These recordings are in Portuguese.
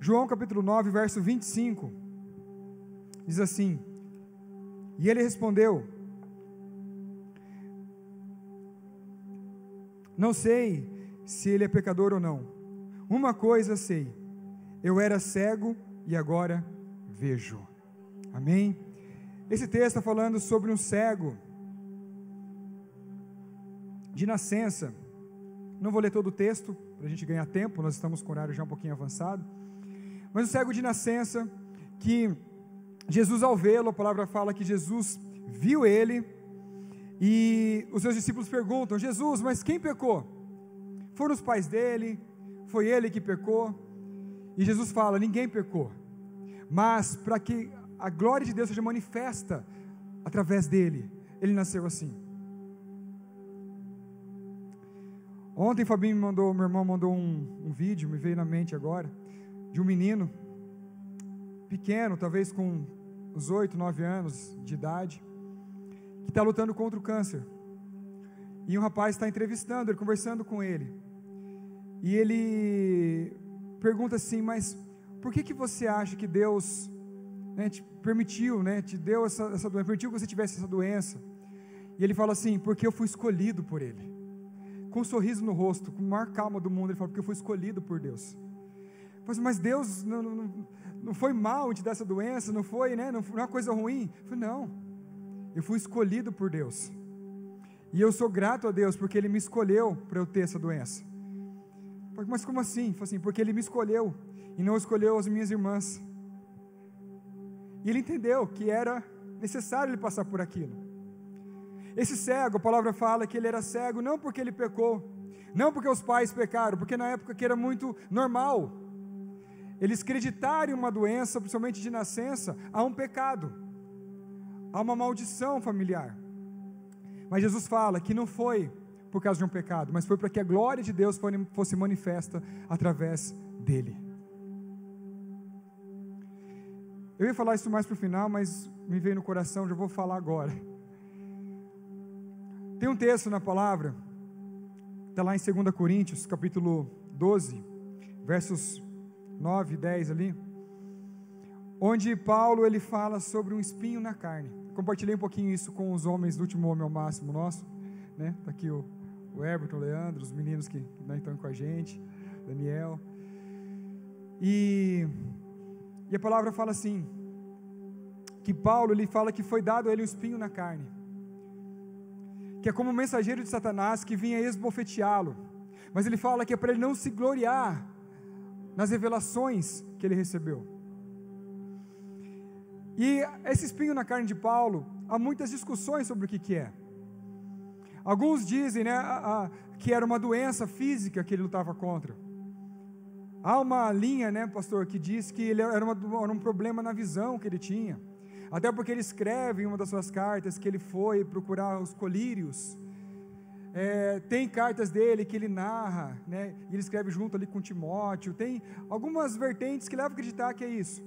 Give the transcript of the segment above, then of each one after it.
João capítulo 9, verso 25, diz assim: e ele respondeu: não sei se ele é pecador ou não. Uma coisa sei, eu era cego e agora vejo. Amém? Esse texto está falando sobre um cego de nascença. Não vou ler todo o texto, para a gente ganhar tempo, nós estamos com o horário já um pouquinho avançado. Mas um cego de nascença, que Jesus ao vê-lo, a palavra fala que Jesus viu ele, e os seus discípulos perguntam: Jesus, mas quem pecou? Foram os pais dele? Foi ele que pecou? E Jesus fala: ninguém pecou, mas para que a glória de Deus seja manifesta através dele, ele nasceu assim. Ontem Fabinho meu irmão mandou um vídeo, me veio na mente agora, de um menino, pequeno, talvez com uns 8, 9 anos de idade, que está lutando contra o câncer, e um rapaz está entrevistando ele, conversando com ele, e ele pergunta assim: mas por que você acha que Deus, te permitiu, te deu essa doença, permitiu que você tivesse essa doença? E ele fala assim: porque eu fui escolhido por ele. Com um sorriso no rosto, com a maior calma do mundo, ele fala: porque eu fui escolhido por Deus. Mas Deus não foi mal em te dar essa doença, não foi, não foi uma coisa ruim. Eu falei: não, eu fui escolhido por Deus, e eu sou grato a Deus, porque Ele me escolheu para eu ter essa doença. Eu falei: mas como assim? Eu falei assim: porque Ele me escolheu, e não escolheu as minhas irmãs. E ele entendeu que era necessário ele passar por aquilo. Esse cego, a palavra fala que ele era cego não porque ele pecou, não porque os pais pecaram, porque na época que era muito normal eles acreditarem em uma doença, principalmente de nascença, a um pecado, a uma maldição familiar. Mas Jesus fala que não foi por causa de um pecado, mas foi para que a glória de Deus fosse manifesta através dele. Eu ia falar isso mais para o final, mas me veio no coração, já vou falar agora. Tem um texto na palavra, está lá em 2 Coríntios, capítulo 12, versos 9 e 10 ali, onde Paulo ele fala sobre um espinho na carne. Compartilhei um pouquinho isso com os homens do último Homem ao Máximo nosso, está aqui o Everton, o Leandro, os meninos que estão com a gente, Daniel, e a palavra fala assim, que Paulo ele fala que foi dado a ele um espinho na carne, que é como um mensageiro de Satanás que vinha esbofeteá-lo, mas ele fala que é para ele não se gloriar nas revelações que ele recebeu. E esse espinho na carne de Paulo, há muitas discussões sobre o que é. Alguns dizem que era uma doença física que ele lutava contra. Há uma linha, pastor, que diz que ele era um problema na visão que ele tinha. Até porque ele escreve em uma das suas cartas que ele foi procurar os colírios. Tem cartas dele que ele narra, e ele escreve junto ali com Timóteo. Tem algumas vertentes que levam a acreditar que é isso.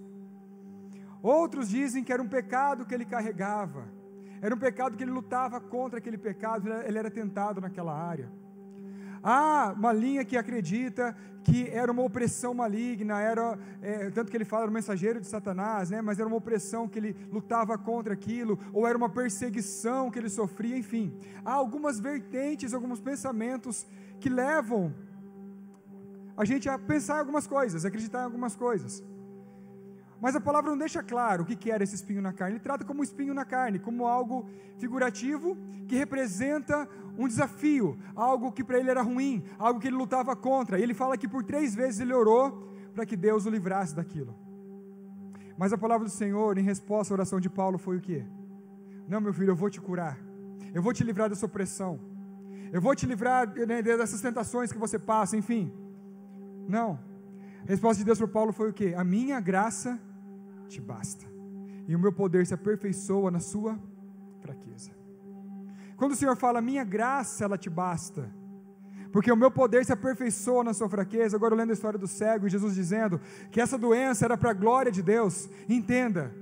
Outros dizem que era um pecado que ele carregava, era um pecado que ele lutava contra aquele pecado, ele era tentado naquela área. Há uma linha que acredita que era uma opressão maligna, tanto que ele fala, era um mensageiro de Satanás, mas era uma opressão que ele lutava contra aquilo, ou era uma perseguição que ele sofria, enfim. Há algumas vertentes, alguns pensamentos que levam a gente a pensar em algumas coisas, a acreditar em algumas coisas. Mas a palavra não deixa claro o que era esse espinho na carne. Ele trata como um espinho na carne, como algo figurativo, que representa um desafio, algo que para ele era ruim, algo que ele lutava contra. E ele fala que por 3 vezes ele orou para que Deus o livrasse daquilo. Mas a palavra do Senhor, em resposta à oração de Paulo, foi o quê? Não, meu filho, eu vou te curar, eu vou te livrar dessa opressão, eu vou te livrar dessas tentações que você passa, enfim. Não, a resposta de Deus para Paulo foi o quê? A minha graça te basta, e o meu poder se aperfeiçoa na sua fraqueza. Quando o Senhor fala, minha graça ela te basta, porque o meu poder se aperfeiçoa na sua fraqueza. Agora eu lendo a história do cego, e Jesus dizendo que essa doença era para a glória de Deus. Entenda,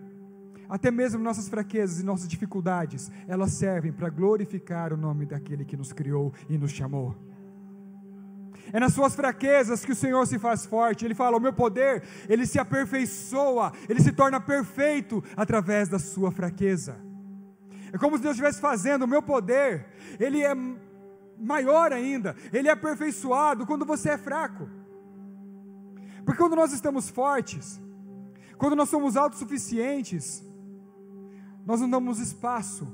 até mesmo nossas fraquezas e nossas dificuldades, elas servem para glorificar o nome daquele que nos criou e nos chamou. É nas suas fraquezas que o Senhor se faz forte. Ele fala, o meu poder, ele se aperfeiçoa, ele se torna perfeito através da sua fraqueza. É como se Deus estivesse fazendo, o meu poder, ele é maior ainda, ele é aperfeiçoado quando você é fraco. Porque quando nós estamos fortes, quando nós somos autossuficientes, nós não damos espaço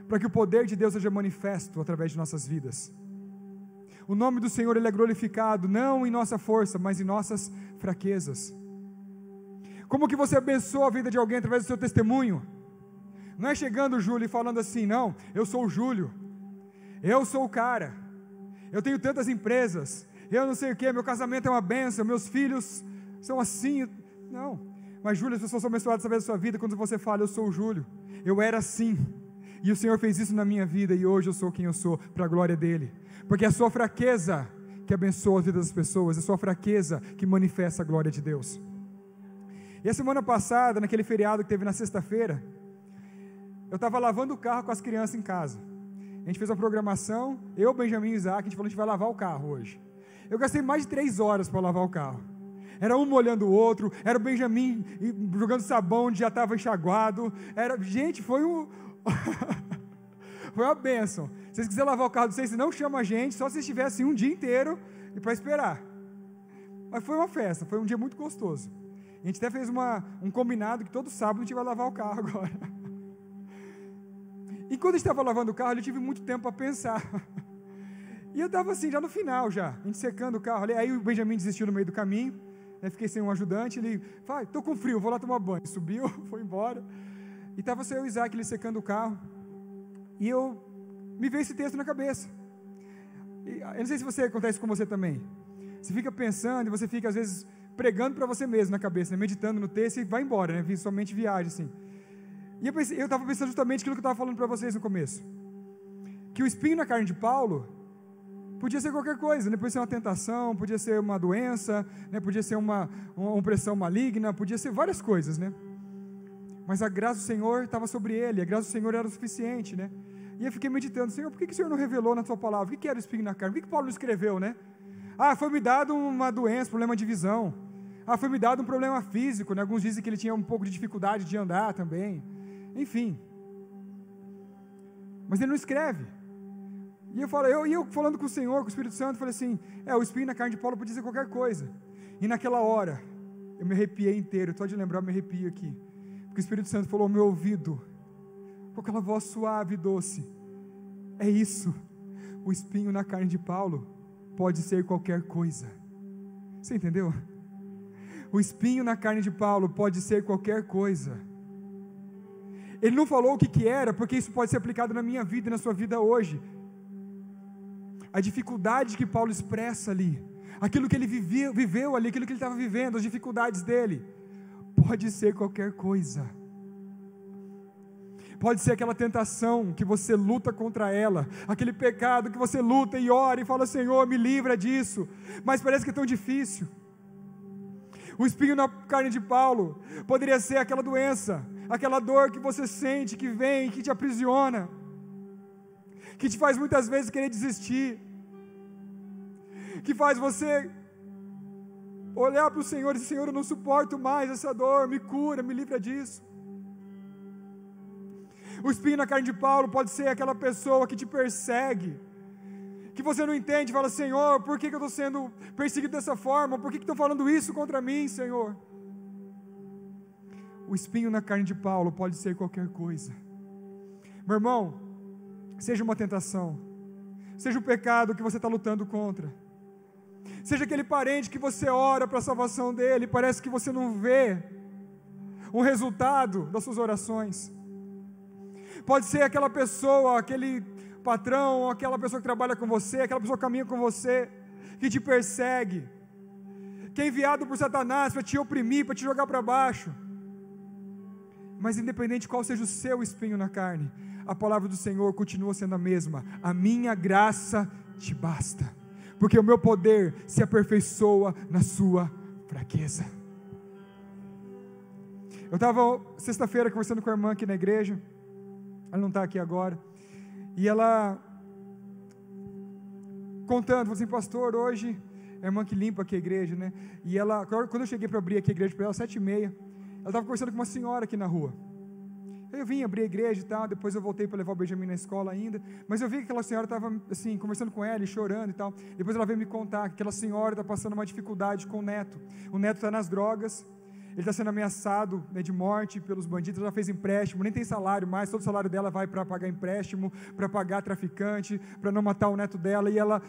para que o poder de Deus seja manifesto através de nossas vidas. O nome do Senhor, ele é glorificado, não em nossa força, mas em nossas fraquezas. Como que você abençoa a vida de alguém através do seu testemunho? Não é chegando o Júlio e falando assim, não, eu sou o Júlio, eu sou o cara, eu tenho tantas empresas, eu não sei o que, meu casamento é uma bênção, meus filhos são assim. Não, mas Júlio, as pessoas são abençoadas através da sua vida quando você fala, eu sou o Júlio, eu era assim, e o Senhor fez isso na minha vida, e hoje eu sou quem eu sou, para a glória dEle. Porque é a sua fraqueza que abençoa a vida das pessoas, é a sua fraqueza que manifesta a glória de Deus. E a semana passada, naquele feriado que teve na sexta-feira, eu estava lavando o carro com as crianças em casa. A gente fez uma programação, eu, Benjamin e Isaac, a gente falou, a gente vai lavar o carro hoje. Eu gastei mais de 3 horas para lavar o carro. Era um molhando o outro, era o Benjamin jogando sabão onde já estava enxaguado. Gente, foi foi uma bênção. Se vocês quiserem lavar o carro de vocês, não chama a gente, só se vocês estivessem um dia inteiro e para esperar. Mas foi uma festa, foi um dia muito gostoso. A gente até fez um combinado que todo sábado a gente vai lavar o carro agora. E quando a gente estava lavando o carro, eu tive muito tempo para pensar. E eu estava assim, já no final já, a gente secando o carro. Aí o Benjamin desistiu no meio do caminho, né, fiquei sem um ajudante, ele falou, estou com frio, vou lá tomar banho. Subiu, foi embora. E estava só eu e o Isaac, ele secando o carro. E me veio esse texto na cabeça. Eu não sei se acontece com você também. Você fica pensando e você fica às vezes pregando para você mesmo na cabeça, né, meditando no texto e vai embora, né, somente viagem assim. E eu estava pensando justamente aquilo que eu estava falando para vocês no começo. Que o espinho na carne de Paulo podia ser qualquer coisa, né? Podia ser uma tentação, podia ser uma doença, né? Podia ser uma opressão maligna, podia ser várias coisas, né? Mas a graça do Senhor estava sobre ele, a graça do Senhor era o suficiente, né? E eu fiquei meditando, Senhor, por que o Senhor não revelou na tua palavra? O que era o espinho na carne? Por que Paulo não escreveu, né? Foi me dado uma doença, problema de visão. Foi me dado um problema físico, né? Alguns dizem que ele tinha um pouco de dificuldade de andar também. Enfim. Mas ele não escreve. E eu falando com o Senhor, com o Espírito Santo, falei assim, o espinho na carne de Paulo podia ser qualquer coisa. E naquela hora, eu me arrepiei inteiro, só de lembrar eu me arrepio aqui. Porque o Espírito Santo falou ao meu ouvido, com aquela voz suave e doce, é isso, o espinho na carne de Paulo pode ser qualquer coisa. Você entendeu? O espinho na carne de Paulo pode ser qualquer coisa. Ele não falou o que era, porque isso pode ser aplicado na minha vida e na sua vida hoje. A dificuldade que Paulo expressa ali, aquilo que ele viveu ali, aquilo que ele estava vivendo, as dificuldades dele, pode ser qualquer coisa. Pode ser aquela tentação que você luta contra ela, aquele pecado que você luta e ora e fala, Senhor, me livra disso, mas parece que é tão difícil. O espinho na carne de Paulo poderia ser aquela doença, aquela dor que você sente, que vem, que te aprisiona, que te faz muitas vezes querer desistir, que faz você olhar para o Senhor e dizer, Senhor, eu não suporto mais essa dor, me cura, me livra disso. O espinho na carne de Paulo pode ser aquela pessoa que te persegue, que você não entende, fala, Senhor, por que eu estou sendo perseguido dessa forma? Por que estão falando isso contra mim, Senhor? O espinho na carne de Paulo pode ser qualquer coisa. Meu irmão, seja uma tentação, seja o pecado que você está lutando contra, seja aquele parente que você ora para a salvação dele, parece que você não vê um resultado das suas orações. Pode ser aquela pessoa, aquele patrão, aquela pessoa que trabalha com você, aquela pessoa que caminha com você, que te persegue, que é enviado por Satanás para te oprimir, para te jogar para baixo. Mas independente de qual seja o seu espinho na carne, a palavra do Senhor continua sendo a mesma, a minha graça te basta, porque o meu poder se aperfeiçoa na sua fraqueza. Eu estava sexta-feira conversando com a irmã aqui na igreja, ela não está aqui agora, e ela contando, falou assim, pastor, hoje a irmã que limpa aqui a igreja, né? E ela, quando eu cheguei para abrir aqui a igreja para ela, 7h30, ela estava conversando com uma senhora aqui na rua. Eu vim abrir a igreja e tal, depois eu voltei para levar o Benjamin na escola ainda, mas eu vi que aquela senhora estava assim, conversando com ela e chorando e tal. Depois ela veio me contar que aquela senhora está passando uma dificuldade com o neto. O neto está nas drogas, ele está sendo ameaçado, né, de morte pelos bandidos. Ela já fez empréstimo, nem tem salário mais, todo o salário dela vai para pagar empréstimo, para pagar traficante, para não matar o neto dela. E ela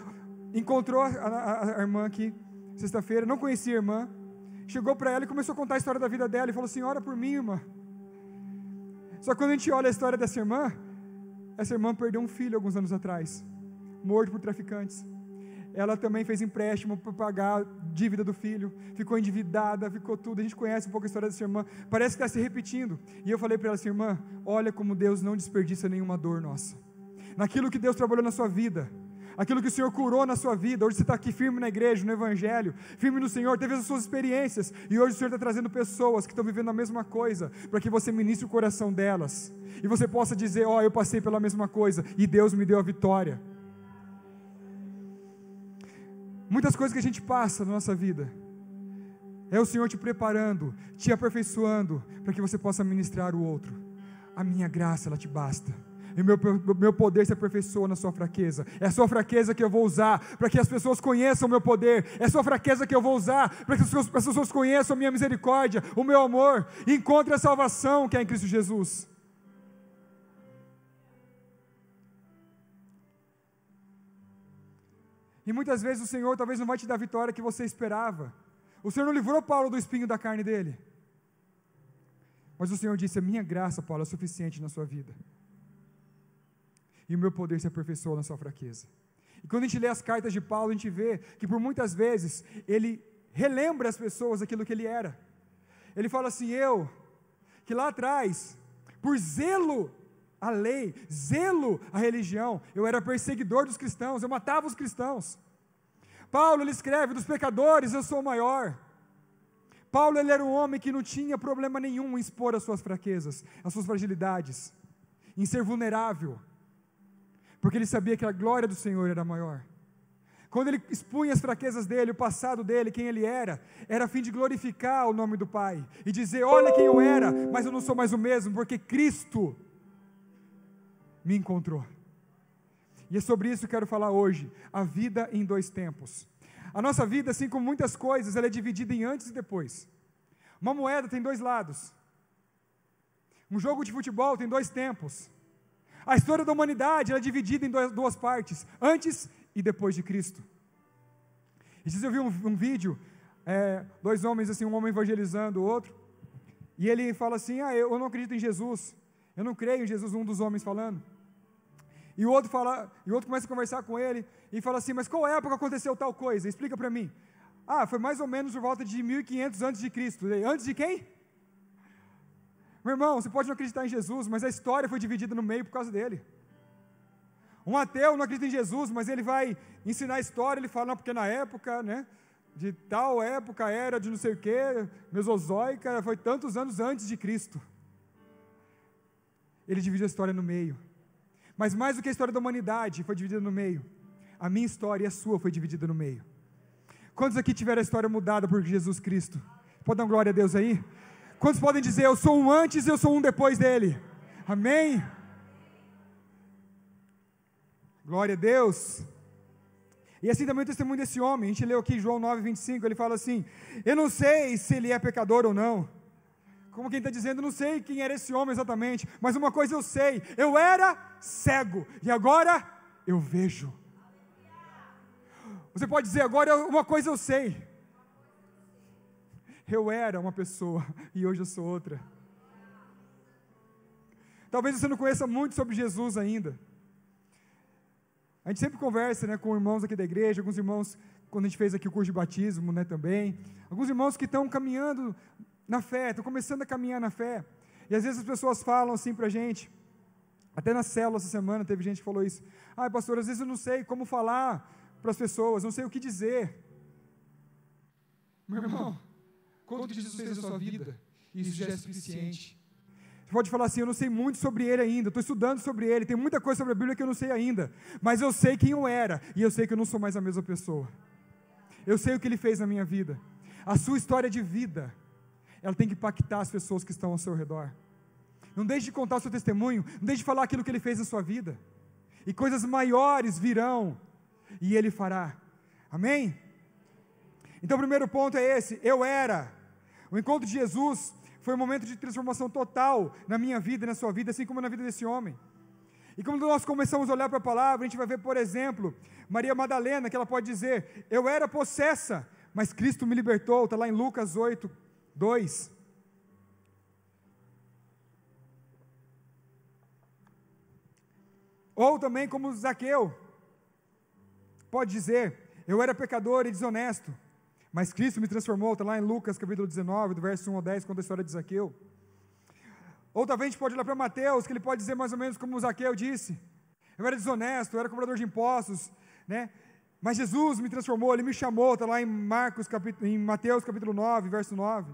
encontrou a irmã aqui, sexta-feira, não conhecia a irmã, chegou para ela e começou a contar a história da vida dela, e falou assim: ora por mim, irmã. Só que quando a gente olha a história dessa irmã perdeu um filho alguns anos atrás, morto por traficantes. Ela também fez empréstimo para pagar a dívida do filho, ficou endividada, ficou tudo. A gente conhece um pouco a história dessa irmã, parece que está se repetindo. E eu falei para ela assim: irmã, olha como Deus não desperdiça nenhuma dor nossa, naquilo que Deus trabalhou na sua vida, aquilo que o Senhor curou na sua vida. Hoje você está aqui firme na igreja, no Evangelho, firme no Senhor, teve as suas experiências, e hoje o Senhor está trazendo pessoas que estão vivendo a mesma coisa, para que você ministre o coração delas, e você possa dizer: ó, eu passei pela mesma coisa, e Deus me deu a vitória. Muitas coisas que a gente passa na nossa vida, é o Senhor te preparando, te aperfeiçoando, para que você possa ministrar o outro. A minha graça, ela te basta. E o meu poder se aperfeiçoa na sua fraqueza. É a sua fraqueza que eu vou usar para que as pessoas conheçam o meu poder. É a sua fraqueza que eu vou usar para que as pessoas conheçam a minha misericórdia, o meu amor, e encontrem a salvação que é em Cristo Jesus. E muitas vezes o Senhor talvez não vai te dar a vitória que você esperava. O Senhor não livrou Paulo do espinho da carne dele, mas o Senhor disse: a minha graça, Paulo, é suficiente na sua vida, e o meu poder se aperfeiçoa na sua fraqueza. E quando a gente lê as cartas de Paulo, a gente vê que por muitas vezes ele relembra as pessoas aquilo que ele era. Ele fala assim: eu, que lá atrás, por zelo à lei, zelo à religião, eu era perseguidor dos cristãos, eu matava os cristãos. Paulo, ele escreve: dos pecadores eu sou o maior. Paulo, ele era um homem que não tinha problema nenhum em expor as suas fraquezas, as suas fragilidades, em ser vulnerável, porque ele sabia que a glória do Senhor era maior. Quando ele expunha as fraquezas dele, o passado dele, quem ele era a fim de glorificar o nome do Pai, e dizer: olha quem eu era, mas eu não sou mais o mesmo, porque Cristo me encontrou. E é sobre isso que eu quero falar hoje, a vida em 2 tempos. A nossa vida, assim como muitas coisas, ela é dividida em antes e depois. Uma moeda tem 2 lados. Um jogo de futebol tem 2 tempos. A história da humanidade ela é dividida em 2 partes, antes e depois de Cristo. Esses dias eu vi um vídeo, 2 homens, assim, um homem evangelizando o outro, e ele fala assim: eu não acredito em Jesus, eu não creio em Jesus, um dos homens falando. E o outro começa a conversar com ele, e fala assim: mas qual época aconteceu tal coisa? Explica para mim. Foi mais ou menos por volta de 1500 antes de Cristo. Antes de quem? Meu irmão, você pode não acreditar em Jesus, mas a história foi dividida no meio por causa dele. Um ateu não acredita em Jesus, mas ele vai ensinar a história, ele fala: não, porque na época, né, de tal época era de não sei o que, mesozoica, foi tantos anos antes de Cristo. Ele dividiu a história no meio. Mas mais do que a história da humanidade foi dividida no meio, a minha história e a sua foi dividida no meio. Quantos aqui tiveram a história mudada por Jesus Cristo? Pode dar uma glória a Deus aí? Quantos podem dizer: eu sou um antes e eu sou um depois dele? Amém? Glória a Deus. E assim também o testemunho desse homem, a gente leu aqui João 9:25, ele fala assim: eu não sei se ele é pecador ou não. Como quem está dizendo: não sei quem era esse homem exatamente, mas uma coisa eu sei, eu era cego, e agora eu vejo. Você pode dizer: agora uma coisa eu sei, eu era uma pessoa, e hoje eu sou outra. Talvez você não conheça muito sobre Jesus ainda. A gente sempre conversa, né, com irmãos aqui da igreja, alguns irmãos, quando a gente fez aqui o curso de batismo, né, também, alguns irmãos que estão caminhando na fé, estão começando a caminhar na fé, e às vezes as pessoas falam assim para a gente, até na célula essa semana teve gente que falou isso: pastor, às vezes eu não sei como falar para as pessoas, não sei o que dizer. Meu irmão, quanto que Jesus fez na sua vida, isso já é suficiente. Você pode falar assim: eu não sei muito sobre ele ainda, estou estudando sobre ele, tem muita coisa sobre a Bíblia que eu não sei ainda, mas eu sei quem eu era, e eu sei que eu não sou mais a mesma pessoa. Eu sei o que Ele fez na minha vida. A sua história de vida, ela tem que impactar as pessoas que estão ao seu redor. Não deixe de contar o seu testemunho, não deixe de falar aquilo que Ele fez na sua vida. E coisas maiores virão, e Ele fará. Amém? Então o primeiro ponto é esse, eu era. O encontro de Jesus foi um momento de transformação total na minha vida e na sua vida, assim como na vida desse homem. E quando nós começamos a olhar para a palavra, a gente vai ver, por exemplo, Maria Madalena, que ela pode dizer, eu era possessa, mas Cristo me libertou, está lá em Lucas 8, 2. Ou também como Zaqueu, pode dizer, eu era pecador e desonesto, mas Cristo me transformou, está lá em Lucas capítulo 19, do verso 1 ao 10, conta a história de Zaqueu. Ou talvez a gente pode olhar para Mateus, que ele pode dizer mais ou menos como Zaqueu disse, eu era desonesto, eu era cobrador de impostos, né? Mas Jesus me transformou, Ele me chamou, está lá em Mateus capítulo 9, verso 9.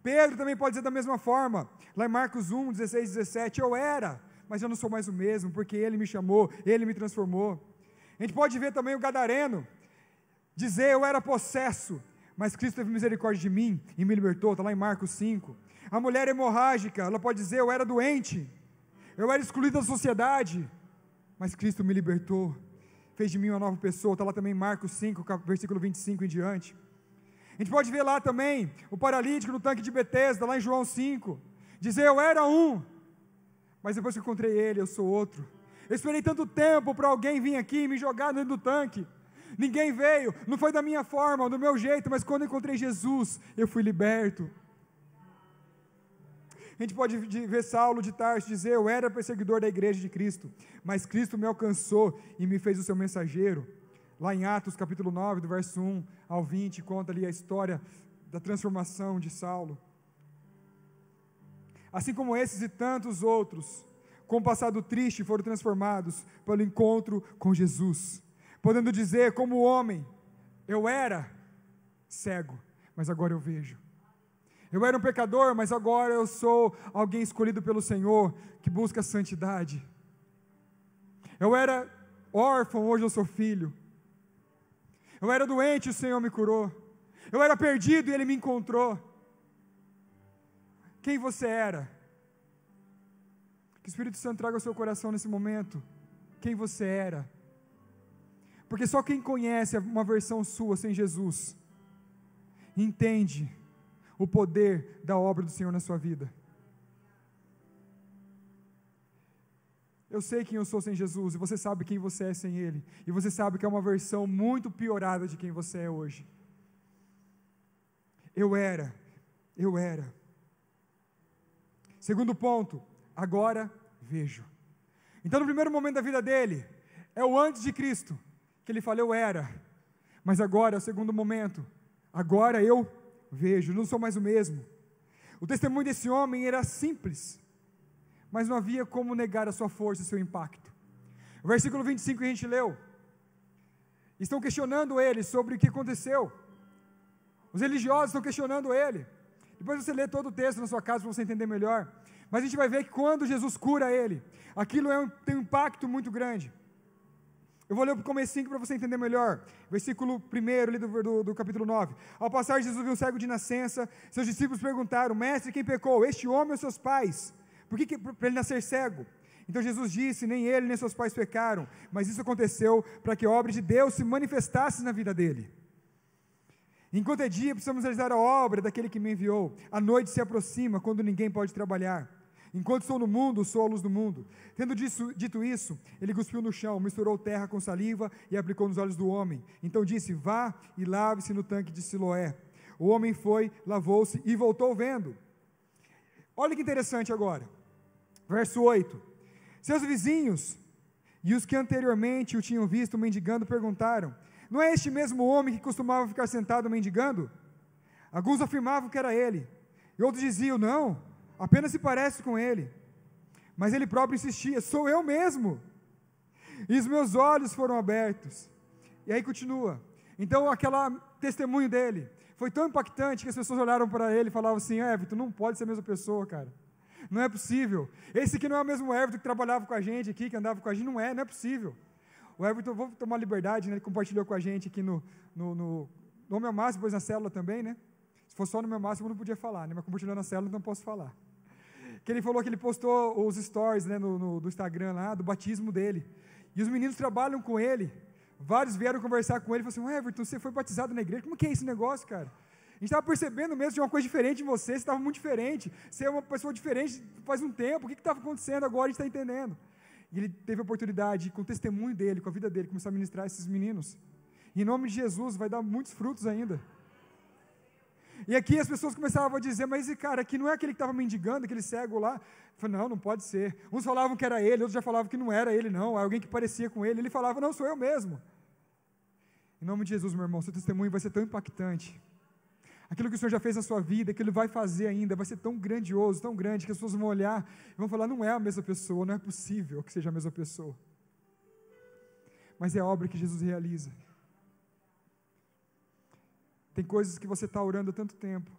Pedro também pode dizer da mesma forma, lá em Marcos 1, 16, 17, eu era, mas eu não sou mais o mesmo, porque Ele me chamou, Ele me transformou. A gente pode ver também o gadareno, dizer eu era possesso, mas Cristo teve misericórdia de mim e me libertou, está lá em Marcos 5. A mulher hemorrágica, ela pode dizer eu era doente, eu era excluído da sociedade, mas Cristo me libertou, fez de mim uma nova pessoa, está lá também em Marcos 5, versículo 25 em diante. A gente pode ver lá também o paralítico no tanque de Betesda, lá em João 5, dizer eu era um, mas depois que eu encontrei ele, eu sou outro. Eu esperei tanto tempo para alguém vir aqui e me jogar dentro do tanque, ninguém veio, não foi da minha forma, do meu jeito, mas quando eu encontrei Jesus, eu fui liberto. A gente pode ver Saulo de Tarso dizer, eu era perseguidor da igreja de Cristo, mas Cristo me alcançou e me fez o seu mensageiro. Lá em Atos capítulo 9, do verso 1 ao 20, conta ali a história da transformação de Saulo. Assim como esses e tantos outros, com o passado triste, foram transformados pelo encontro com Jesus, podendo dizer como homem, eu era cego, mas agora eu vejo. Eu era um pecador, mas agora eu sou alguém escolhido pelo Senhor, que busca a santidade. Eu era órfão, hoje eu sou filho. Eu era doente, o Senhor me curou. Eu era perdido e Ele me encontrou. Quem você era? Que o Espírito Santo traga ao seu coração nesse momento. Quem você era? Porque só quem conhece uma versão sua sem Jesus, entende o poder da obra do Senhor na sua vida. Eu sei quem eu sou sem Jesus, e você sabe quem você é sem Ele, e você sabe que é uma versão muito piorada de quem você é hoje. Eu era. Segundo ponto, agora vejo. Então no primeiro momento da vida dele, é o antes de Cristo, que ele fala eu era, mas agora é o segundo momento, agora eu vejo, não sou mais o mesmo. O testemunho desse homem era simples, mas não havia como negar a sua força e seu impacto. O versículo 25 que a gente leu, estão questionando ele sobre o que aconteceu. Os religiosos estão questionando ele. Depois você lê todo o texto na sua casa para você entender melhor. Mas a gente vai ver que quando Jesus cura ele, aquilo tem um impacto muito grande. Eu vou ler o comecinho para você entender melhor. Versículo 1 ali do capítulo 9. Ao passar, Jesus viu um cego de nascença. Seus discípulos perguntaram, mestre, quem pecou? Este homem ou seus pais? Por que para ele nascer cego? Então Jesus disse, nem ele nem seus pais pecaram, mas isso aconteceu para que a obra de Deus se manifestasse na vida dele. Enquanto é dia, precisamos realizar a obra daquele que me enviou. A noite se aproxima, quando ninguém pode trabalhar. Enquanto estou no mundo, sou a luz do mundo. Tendo dito isso, ele cuspiu no chão, misturou terra com saliva e aplicou nos olhos do homem. Então disse, vá e lave-se no tanque de Siloé. O homem foi, lavou-se e voltou vendo. Olha que interessante agora. Verso 8. Seus vizinhos e os que anteriormente o tinham visto mendigando perguntaram, não é este mesmo homem que costumava ficar sentado mendigando? Alguns afirmavam que era ele, e outros diziam, não, apenas se parece com ele. Mas ele próprio insistia, sou eu mesmo. E os meus olhos foram abertos. E aí continua. Então aquele testemunho dele foi tão impactante que as pessoas olharam para ele e falavam assim, Everton, não pode ser a mesma pessoa, cara. Não é possível. Esse aqui não é o mesmo Everton que trabalhava com a gente aqui, que andava com a gente, não é possível. O Everton, vou tomar liberdade, né, ele compartilhou com a gente aqui no meu máximo, depois na célula também, né? Se fosse só no meu máximo, eu não podia falar, né? Mas compartilhando na célula, então posso falar. Que ele falou que ele postou os stories, né, do Instagram lá, do batismo dele. E os meninos trabalham com ele. Vários vieram conversar com ele e falaram assim: Everton, você foi batizado na igreja? Como que é esse negócio, cara? A gente estava percebendo mesmo de uma coisa diferente em você estava muito diferente. Você é uma pessoa diferente faz um tempo. O que estava acontecendo agora? A gente está entendendo. E ele teve a oportunidade, com o testemunho dele, com a vida dele, começar a ministrar esses meninos. E em nome de Jesus, vai dar muitos frutos ainda. E aqui as pessoas começavam a dizer: mas esse cara aqui não é aquele que estava mendigando, aquele cego lá? Eu falei: não pode ser. Uns falavam que era ele, outros já falavam que não era ele não, era alguém que parecia com ele. Ele falava: não, sou eu mesmo. Em nome de Jesus, meu irmão, seu testemunho vai ser tão impactante. Aquilo que o Senhor já fez na sua vida, que Ele vai fazer ainda, vai ser tão grandioso, tão grande, que as pessoas vão olhar e vão falar: não é a mesma pessoa, não é possível que seja a mesma pessoa. Mas é a obra que Jesus realiza. Tem coisas que você está orando há tanto tempo,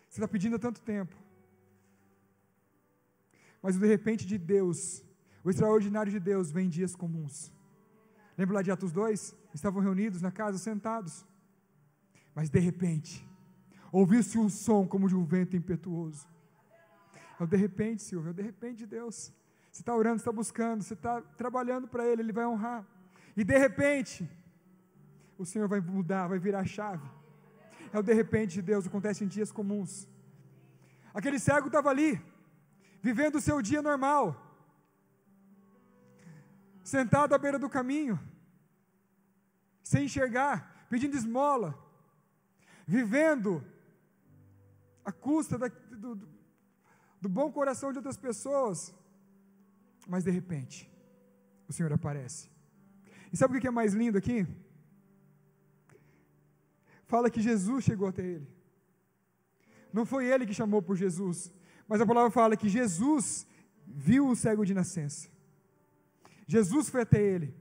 você está pedindo há tanto tempo, mas de repente de Deus, o extraordinário de Deus vem em dias comuns. Lembra lá de Atos 2? Estavam reunidos na casa, sentados, mas de repente ouviu-se um som como de um vento impetuoso. É o de repente, Silvio, é o de repente de Deus. Você está orando, você está buscando, você está trabalhando para Ele, Ele vai honrar. E de repente, o Senhor vai mudar, vai virar a chave. É o de repente de Deus, acontece em dias comuns. Aquele cego estava ali, vivendo o seu dia normal, sentado à beira do caminho, sem enxergar, pedindo esmola, vivendo à custa do bom coração de outras pessoas, mas de repente, o Senhor aparece. E sabe o que é mais lindo aqui? Fala que Jesus chegou até ele. Não foi ele que chamou por Jesus, mas a palavra fala que Jesus viu o cego de nascença. Jesus foi até ele.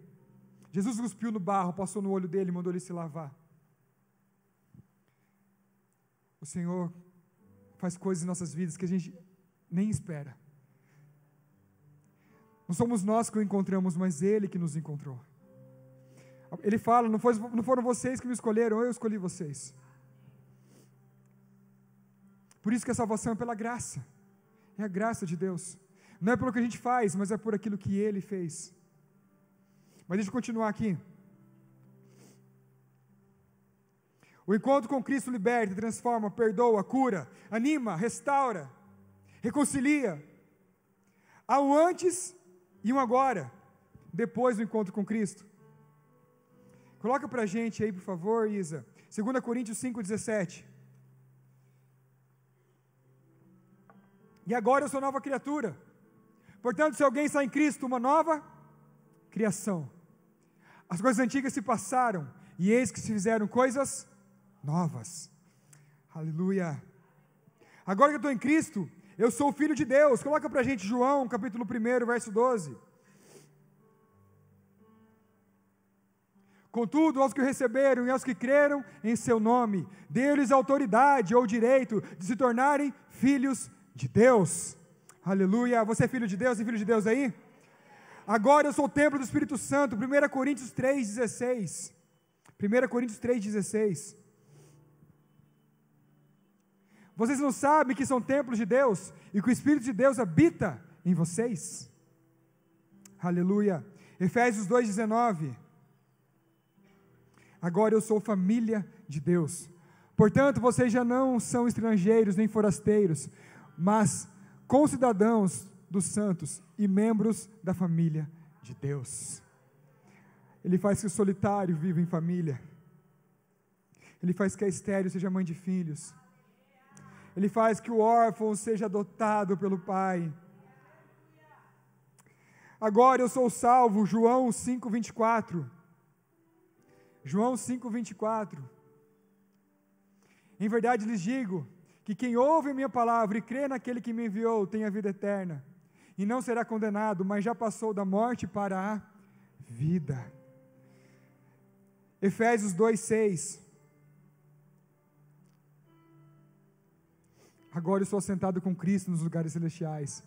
Jesus cuspiu no barro, passou no olho dele e mandou ele se lavar. O Senhor faz coisas em nossas vidas que a gente nem espera. Não somos nós que o encontramos, mas Ele que nos encontrou. Ele fala: não foram vocês que me escolheram, eu escolhi vocês. Por isso que a salvação é pela graça. É a graça de Deus. Não é pelo que a gente faz, mas é por aquilo que Ele fez. Mas deixa eu continuar aqui. O encontro com Cristo liberta, transforma, perdoa, cura, anima, restaura, reconcilia. Há um antes e um agora, depois do encontro com Cristo. Coloca para a gente aí, por favor, Isa. 2 Coríntios 5,17. E agora eu sou nova criatura. Portanto, se alguém está em Cristo, uma nova criação. As coisas antigas se passaram, e eis que se fizeram coisas novas. Aleluia. Agora que eu estou em Cristo, eu sou o Filho de Deus. Coloca para a gente João, capítulo 1, verso 12. Contudo, aos que o receberam e aos que creram em seu nome, deu-lhes autoridade ou direito de se tornarem filhos de Deus. Aleluia. Você é filho de Deus? Tem filho de Deus aí? Agora eu sou o templo do Espírito Santo. 1 Coríntios 3,16. 1 Coríntios 3,16. Vocês não sabem que são templos de Deus e que o Espírito de Deus habita em vocês? Aleluia. Efésios 2,19. Agora eu sou família de Deus. Portanto, vocês já não são estrangeiros nem forasteiros, mas concidadãos dos santos e membros da família de Deus. Ele faz que o solitário viva em família. Ele faz que a estéril seja mãe de filhos. Ele faz que o órfão seja adotado pelo Pai. Agora eu sou salvo, João 5,24. João 5,24. Em verdade lhes digo, que quem ouve a minha palavra e crê naquele que me enviou, tem a vida eterna, e não será condenado, mas já passou da morte para a vida. Efésios 2,6. Agora eu sou assentado com Cristo nos lugares celestiais.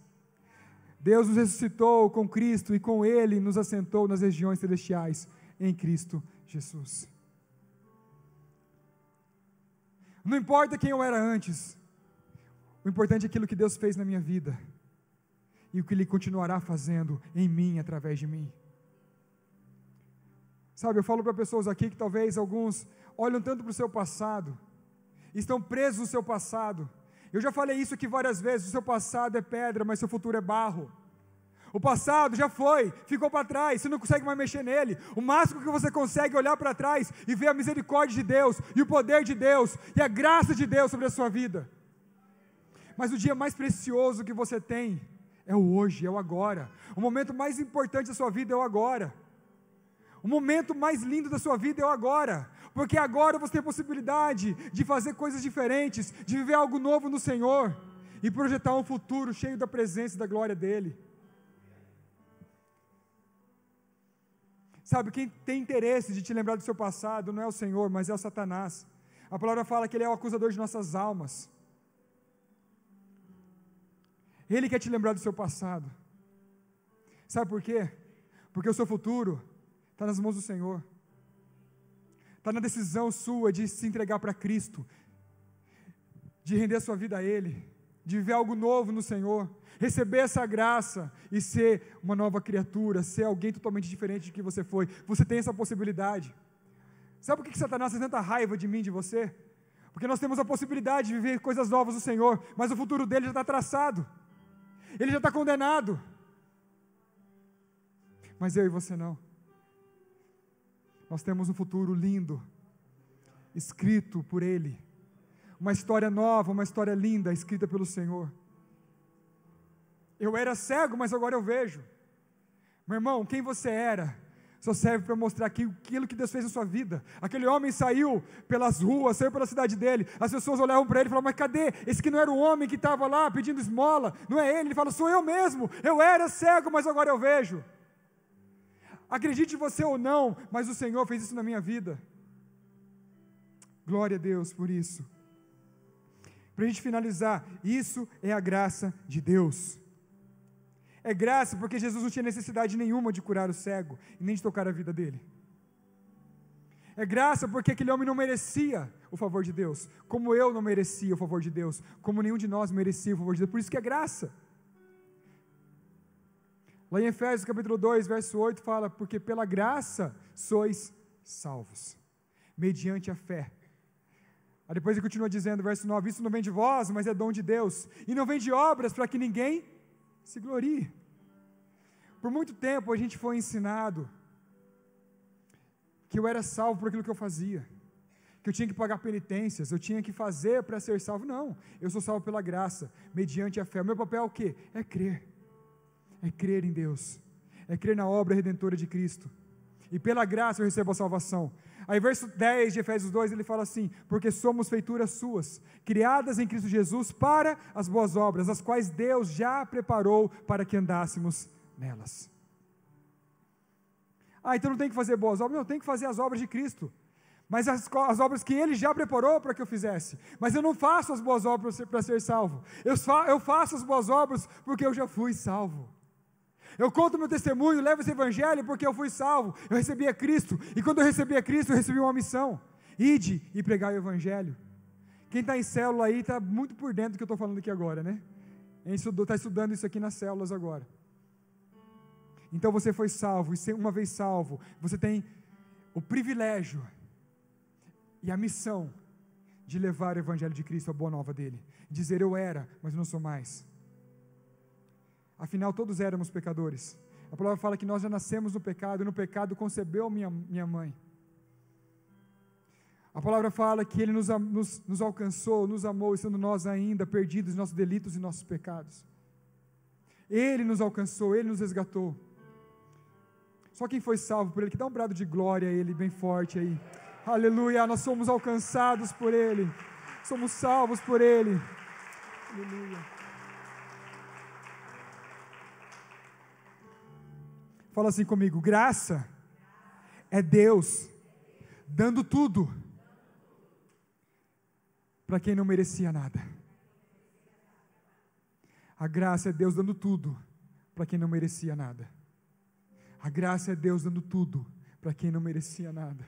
Deus nos ressuscitou com Cristo e com Ele nos assentou nas regiões celestiais, em Cristo Jesus. Não importa quem eu era antes, o importante é aquilo que Deus fez na minha vida, e o que Ele continuará fazendo em mim, através de mim. Sabe, eu falo para pessoas aqui que talvez alguns olham tanto para o seu passado, estão presos no seu passado. Eu já falei isso aqui várias vezes, o seu passado é pedra, mas seu futuro é barro. O passado já foi, ficou para trás, você não consegue mais mexer nele. O máximo que você consegue é olhar para trás e ver a misericórdia de Deus, e o poder de Deus, e a graça de Deus sobre a sua vida. Mas o dia mais precioso que você tem é o hoje, é o agora. O momento mais importante da sua vida é o agora. O momento mais lindo da sua vida é o agora, porque agora você tem a possibilidade de fazer coisas diferentes, de viver algo novo no Senhor, e projetar um futuro cheio da presença e da glória dEle. Sabe, quem tem interesse de te lembrar do seu passado não é o Senhor, mas é o Satanás. A palavra fala que ele é o acusador de nossas almas. Ele quer te lembrar do seu passado. Sabe por quê? Porque o seu futuro está nas mãos do Senhor. Está na decisão sua de se entregar para Cristo, de render a sua vida a Ele, de viver algo novo no Senhor, receber essa graça e ser uma nova criatura, ser alguém totalmente diferente do que você foi. Você tem essa possibilidade. Sabe por que Satanás tem tanta raiva de mim, de você? Porque nós temos a possibilidade de viver coisas novas no Senhor, mas o futuro dele já está traçado, ele já está condenado. Mas eu e você não. Nós temos um futuro lindo, escrito por Ele, uma história nova, uma história linda, escrita pelo Senhor. Eu era cego, mas agora eu vejo. Meu irmão, quem você era, só serve para mostrar aquilo que Deus fez na sua vida. Aquele homem saiu pelas ruas, saiu pela cidade dele, as pessoas olhavam para ele e falavam, mas cadê? Esse que não era o homem que estava lá pedindo esmola, não é ele? Ele fala, sou eu mesmo, eu era cego, mas agora eu vejo. Acredite você ou não, mas o Senhor fez isso na minha vida. Glória a Deus por isso. Para a gente finalizar, isso é a graça de Deus. É graça porque Jesus não tinha necessidade nenhuma de curar o cego, e nem de tocar a vida dele. É graça porque aquele homem não merecia o favor de Deus, como eu não merecia o favor de Deus, como nenhum de nós merecia o favor de Deus, por isso que é graça. Lá em Efésios capítulo 2, verso 8, fala, porque pela graça sois salvos, mediante a fé. Aí depois ele continua dizendo, verso 9, isso não vem de vós, mas é dom de Deus, e não vem de obras para que ninguém se glorie. Por muito tempo a gente foi ensinado que eu era salvo por aquilo que eu fazia, que eu tinha que pagar penitências, eu tinha que fazer para ser salvo. Não, eu sou salvo pela graça, mediante a fé. O meu papel é o quê? É crer. É crer em Deus, é crer na obra redentora de Cristo, e pela graça eu recebo a salvação. Aí verso 10 de Efésios 2, ele fala assim, porque somos feituras suas, criadas em Cristo Jesus para as boas obras, as quais Deus já preparou para que andássemos nelas. Então não tem que fazer boas obras? Não, tem que fazer as obras de Cristo, mas as obras que Ele já preparou para que eu fizesse. Mas eu não faço as boas obras para ser salvo, eu faço as boas obras porque eu já fui salvo. Eu conto meu testemunho, levo esse evangelho porque eu fui salvo, eu recebi a Cristo, e quando eu recebi a Cristo, eu recebi uma missão, ide e pregar o evangelho. Quem está em célula aí, está muito por dentro do que eu estou falando aqui agora, né? Está estudando isso aqui nas células agora. Então você foi salvo, e uma vez salvo, você tem o privilégio e a missão de levar o evangelho de Cristo, a boa nova dele, dizer eu era, mas não sou mais. Afinal todos éramos pecadores. A palavra fala que nós já nascemos no pecado, e no pecado concebeu minha mãe. A palavra fala que Ele nos alcançou, nos amou, estando nós ainda perdidos em nossos delitos e nossos pecados. Ele nos alcançou, Ele nos resgatou. Só quem foi salvo por Ele, que dá um brado de glória a Ele, bem forte aí. Aleluia, nós somos alcançados por Ele, somos salvos por Ele. Aleluia. Fala assim comigo, graça é Deus dando tudo para quem não merecia nada. A graça é Deus dando tudo para quem não merecia nada. A graça é Deus dando tudo para quem não merecia nada.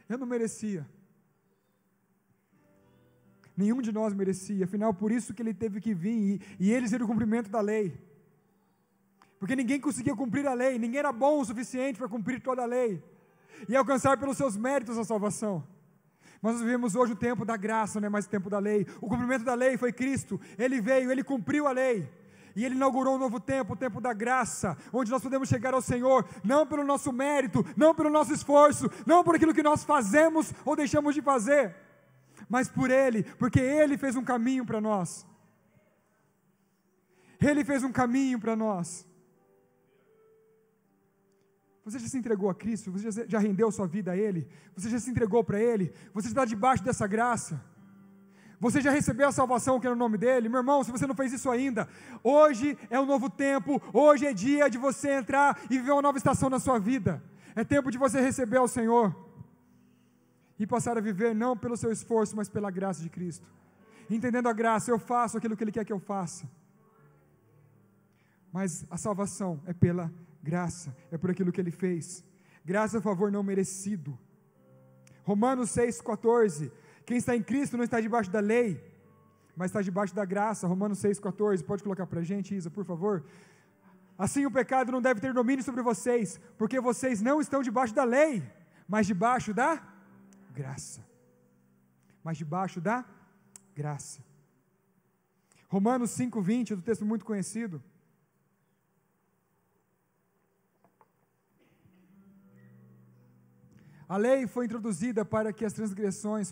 Eu não merecia. Nenhum de nós merecia, afinal por isso que ele teve que vir, e eles eram o cumprimento da lei, porque ninguém conseguia cumprir a lei, ninguém era bom o suficiente para cumprir toda a lei, e alcançar pelos seus méritos a salvação. Mas nós vivemos hoje o tempo da graça, não é mais o tempo da lei. O cumprimento da lei foi Cristo, Ele veio, Ele cumpriu a lei, e Ele inaugurou um novo tempo, o tempo da graça, onde nós podemos chegar ao Senhor, não pelo nosso mérito, não pelo nosso esforço, não por aquilo que nós fazemos ou deixamos de fazer, mas por Ele, porque Ele fez um caminho para nós. Ele fez um caminho para nós. Você já se entregou a Cristo? Você já rendeu sua vida a Ele? Você já se entregou para Ele? Você está debaixo dessa graça? Você já recebeu a salvação que é no nome dEle? Meu irmão, se você não fez isso ainda, hoje é um novo tempo, hoje é dia de você entrar e viver uma nova estação na sua vida. É tempo de você receber ao Senhor e passar a viver não pelo seu esforço, mas pela graça de Cristo. Entendendo a graça, eu faço aquilo que Ele quer que eu faça. Mas a salvação é pela graça, é por aquilo que Ele fez. Graça é favor não merecido. Romanos 6,14. Quem está em Cristo não está debaixo da lei, mas está debaixo da graça. Romanos 6,14. Pode colocar para a gente, Isa, por favor. Assim o pecado não deve ter domínio sobre vocês, porque vocês não estão debaixo da lei, mas debaixo da graça. Mas debaixo da graça. Romanos 5,20, do texto muito conhecido. A lei foi introduzida para que a transgressão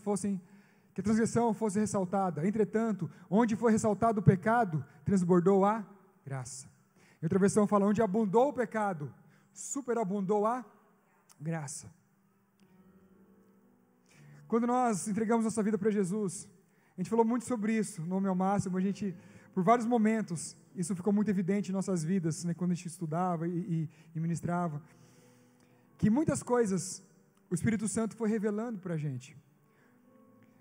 fosse ressaltada. Entretanto, onde foi ressaltado o pecado, transbordou a graça. Em outra versão fala, onde abundou o pecado, superabundou a graça. Quando nós entregamos nossa vida para Jesus, a gente falou muito sobre isso, no Nome ao Máximo, por vários momentos, isso ficou muito evidente em nossas vidas, né, quando a gente estudava e ministrava, que muitas coisas o Espírito Santo foi revelando para a gente.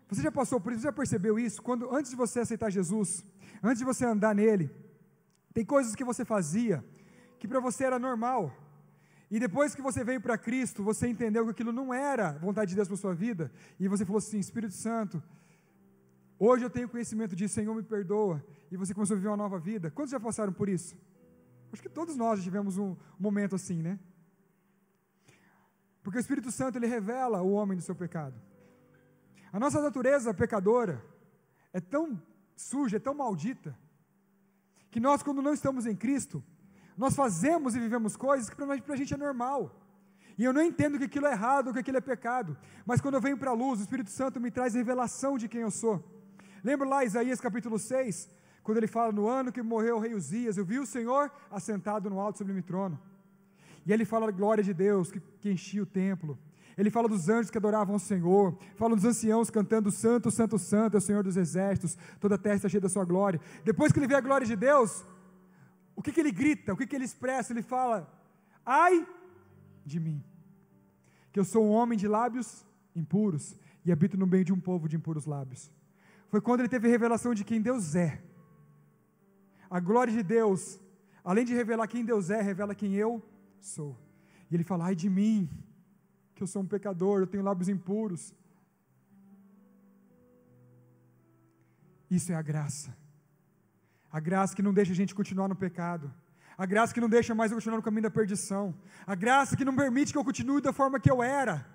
Você já passou por isso? Você já percebeu isso? Antes de você aceitar Jesus, antes de você andar nele, tem coisas que você fazia, que para você era normal, e depois que você veio para Cristo, você entendeu que aquilo não era vontade de Deus para a sua vida, e você falou assim, Espírito Santo, hoje eu tenho conhecimento disso, Senhor me perdoa, e você começou a viver uma nova vida. Quantos já passaram por isso? Acho que todos nós já tivemos um momento assim, né? Porque o Espírito Santo, Ele revela o homem do seu pecado. A nossa natureza pecadora é tão suja, é tão maldita, que nós, quando não estamos em Cristo, nós fazemos e vivemos coisas que para a gente é normal, e eu não entendo que aquilo é errado ou que aquilo é pecado, mas quando eu venho para a luz, o Espírito Santo me traz revelação de quem eu sou. Lembra lá Isaías capítulo 6, quando ele fala, no ano que morreu o rei Uzias, eu vi o Senhor assentado no alto sublime trono. E ele fala da glória de Deus que enchia o templo. Ele fala dos anjos que adoravam o Senhor. Fala dos anciãos cantando Santo, Santo, Santo é o Senhor dos exércitos. Toda a terra está cheia da sua glória. Depois que ele vê a glória de Deus, o que ele grita? O que ele expressa? Ele fala, ai de mim, que eu sou um homem de lábios impuros e habito no meio de um povo de impuros lábios. Foi quando ele teve a revelação de quem Deus é. A glória de Deus, além de revelar quem Deus é, revela quem eu sou. E ele fala, ai de mim, que eu sou um pecador, eu tenho lábios impuros. Isso é a graça que não deixa a gente continuar no pecado, a graça que não deixa mais eu continuar no caminho da perdição, a graça que não permite que eu continue da forma que eu era,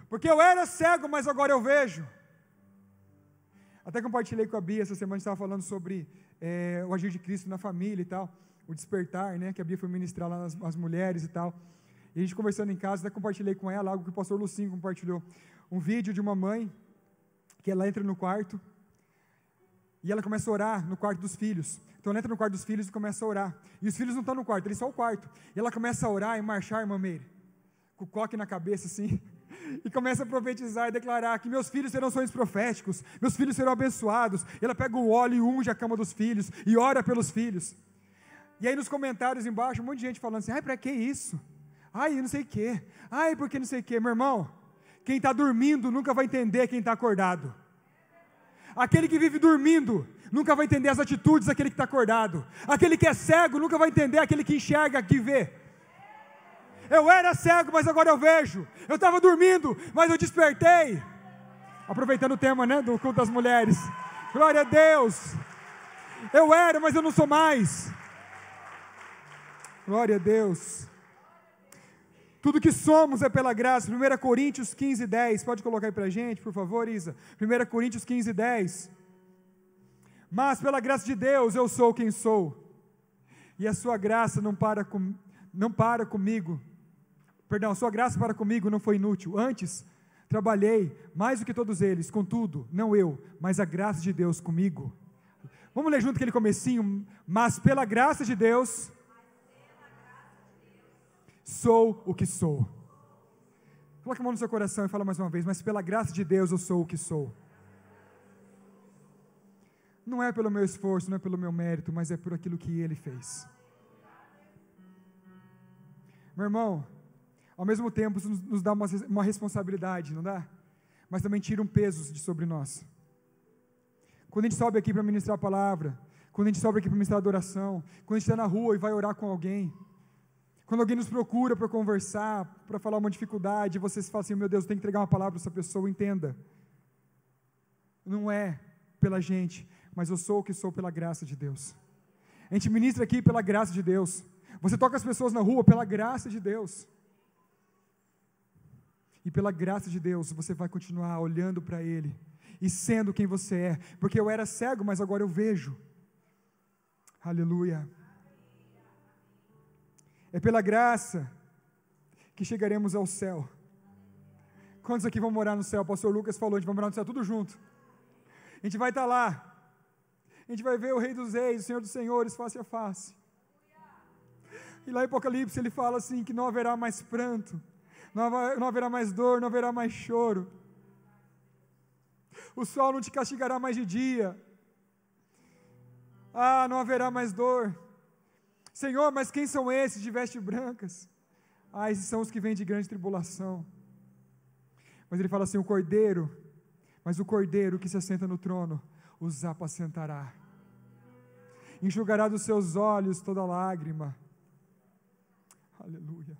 porque eu era cego, mas agora eu vejo. Até compartilhei com a Bia essa semana, a gente estava falando sobre o agir de Cristo na família e tal, o despertar, né, que a Bia foi ministrar lá nas mulheres e tal, e a gente conversando em casa, até compartilhei com ela algo que o pastor Lucinho compartilhou, um vídeo de uma mãe, que ela entra no quarto, e ela começa a orar no quarto dos filhos. Então ela entra no quarto dos filhos e começa a orar, e os filhos não estão no quarto, eles só o quarto, e ela começa a orar e marchar, irmã Meire, com o coque na cabeça assim, e começa a profetizar e declarar que meus filhos terão sonhos proféticos, meus filhos serão abençoados. E ela pega o óleo e unge a cama dos filhos, e ora pelos filhos. E aí nos comentários embaixo, um monte de gente falando assim, ai, para que isso? Ai, não sei o que, ai, porque não sei o que. Meu irmão, quem está dormindo nunca vai entender quem está acordado. Aquele que vive dormindo nunca vai entender as atitudes daquele que está acordado. Aquele que é cego nunca vai entender aquele que enxerga, que vê. Eu era cego, mas agora eu vejo. Eu estava dormindo, mas eu despertei. Aproveitando o tema, né, do culto das mulheres. Glória a Deus. Eu era, mas eu não sou mais. Glória a Deus. Tudo que somos é pela graça. 1 Coríntios 15, 10. Pode colocar aí pra gente, por favor, Isa. 1 Coríntios 15, 10. Mas pela graça de Deus eu sou quem sou. E a sua graça não para comigo. Perdão, a sua graça para comigo não foi inútil. Antes, trabalhei mais do que todos eles. Contudo, não eu, mas a graça de Deus comigo. Vamos ler junto aquele comecinho. Mas pela graça de Deus, sou o que sou. Coloque a mão no seu coração e fala mais uma vez. Mas pela graça de Deus eu sou o que sou. Não é pelo meu esforço, não é pelo meu mérito, mas é por aquilo que Ele fez. Meu irmão, ao mesmo tempo isso nos dá uma responsabilidade, não dá? Mas também tira um peso de sobre nós. Quando a gente sobe aqui para ministrar a palavra, quando a gente sobe aqui para ministrar a adoração, quando a gente está na rua e vai orar com alguém, quando alguém nos procura para conversar, para falar uma dificuldade, e você fala assim, meu Deus, eu tenho que entregar uma palavra para essa pessoa, entenda. Não é pela gente, mas eu sou o que sou pela graça de Deus. A gente ministra aqui pela graça de Deus. Você toca as pessoas na rua pela graça de Deus. E pela graça de Deus, você vai continuar olhando para Ele e sendo quem você é, porque eu era cego, mas agora eu vejo. Aleluia. É pela graça que chegaremos ao céu. Quantos aqui vão morar no céu? O pastor Lucas falou, a gente vai morar no céu tudo junto. A gente vai estar lá. A gente vai ver o Rei dos Reis, o Senhor dos Senhores, face a face. E lá em Apocalipse ele fala assim, que não haverá mais pranto, não haverá mais dor, não haverá mais choro. O sol não te castigará mais de dia. Não haverá mais dor. Senhor, mas quem são esses de vestes brancas? Esses são os que vêm de grande tribulação. Mas ele fala assim, o Cordeiro que se assenta no trono, os apacentará. Enxugará dos seus olhos toda lágrima. Aleluia.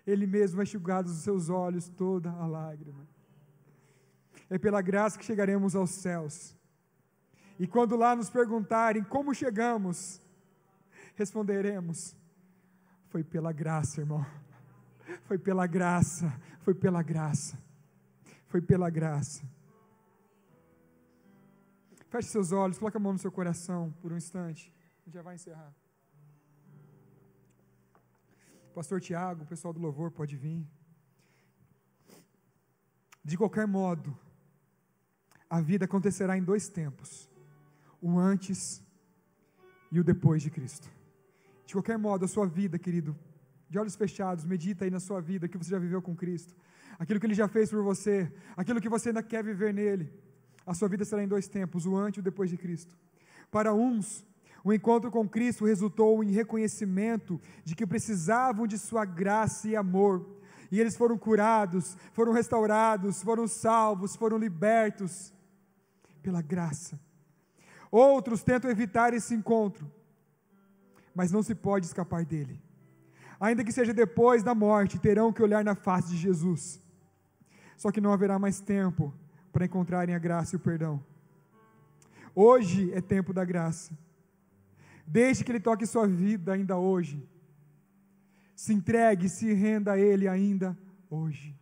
Ele mesmo vai enxugar dos seus olhos toda a lágrima. É pela graça que chegaremos aos céus. E quando lá nos perguntarem como chegamos, responderemos, foi pela graça, irmão. Foi pela graça, foi pela graça. Foi pela graça. Feche seus olhos, coloque a mão no seu coração por um instante. A gente já vai encerrar. Pastor Tiago, o pessoal do louvor pode vir. De qualquer modo, a vida acontecerá em 2 tempos. O antes e o depois de Cristo. De qualquer modo, a sua vida, querido, de olhos fechados, medita aí na sua vida, que você já viveu com Cristo. Aquilo que Ele já fez por você, aquilo que você ainda quer viver nele. A sua vida será em 2 tempos, o antes e o depois de Cristo. Para uns, o encontro com Cristo resultou em reconhecimento de que precisavam de sua graça e amor, e eles foram curados, foram restaurados, foram salvos, foram libertos pela graça. Outros tentam evitar esse encontro, mas não se pode escapar dele. Ainda que seja depois da morte, terão que olhar na face de Jesus. Só que não haverá mais tempo para encontrarem a graça e o perdão. Hoje é tempo da graça. Deixe que Ele toque sua vida ainda hoje. Se entregue, se renda a Ele ainda hoje.